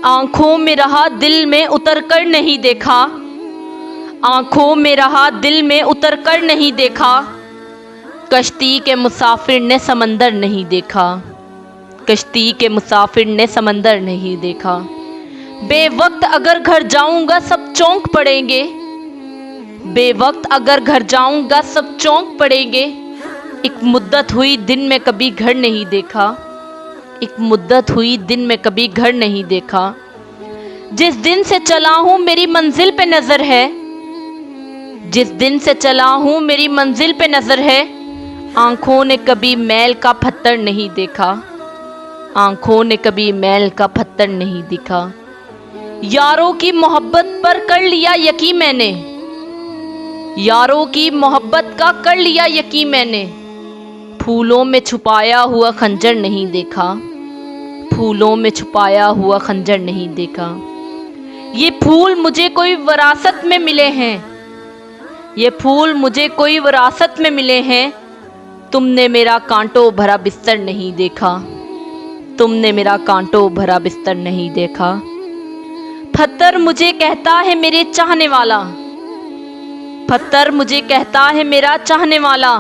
آنکھوں میں رہا دل میں اتر کر نہیں دیکھا، آنکھوں میں رہا دل میں اتر کر نہیں دیکھا، کشتی کے مسافر نے سمندر نہیں دیکھا، کشتی کے مسافر نے سمندر نہیں دیکھا۔ بے وقت اگر گھر جاؤں گا سب چونک پڑیں گے، بے وقت اگر گھر جاؤں گا سب چونک پڑیں گے، ایک مدت ہوئی دن میں کبھی گھر نہیں دیکھا، ایک مدت ہوئی دن میں کبھی گھر نہیں دیکھا۔ جس دن سے چلا ہوں میری منزل پہ نظر ہے، جس دن سے چلا ہوں میری منزل پہ نظر ہے، آنکھوں نے کبھی میل کا پتھر نہیں دیکھا، آنکھوں نے کبھی میل کا پتھر نہیں دیکھا۔ یاروں کی محبت پر کر لیا یقین میں نے، یاروں کی محبت کا کر لیا یقین میں نے، پھولوں میں چھپایا ہوا خنجر نہیں دیکھا، پھولوں میں چھپایا ہوا خنجر نہیں دیکھا۔ یہ پھول مجھے کوئی وراثت میں ملے ہیں، یہ پھول مجھے کوئی وراثت میں ملے ہیں، تم نے میرا کانٹوں بھرا بستر نہیں دیکھا، تم نے میرا کانٹوں بھرا بستر نہیں دیکھا۔ پتھر مجھے کہتا ہے میرے چاہنے والا، پتھر مجھے کہتا ہے میرا چاہنے والا،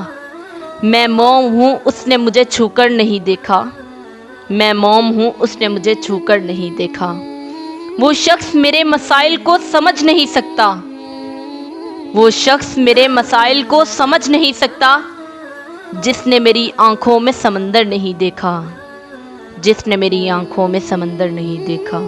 میں موم ہوں اس نے مجھے چھو کر نہیں دیکھا، میں موم ہوں اس نے مجھے چھو کر نہیں دیکھا۔ وہ شخص میرے مسائل کو سمجھ نہیں سکتا، وہ شخص میرے مسائل کو سمجھ نہیں سکتا، جس نے میری آنکھوں میں سمندر نہیں دیکھا، جس نے میری آنکھوں میں سمندر نہیں دیکھا۔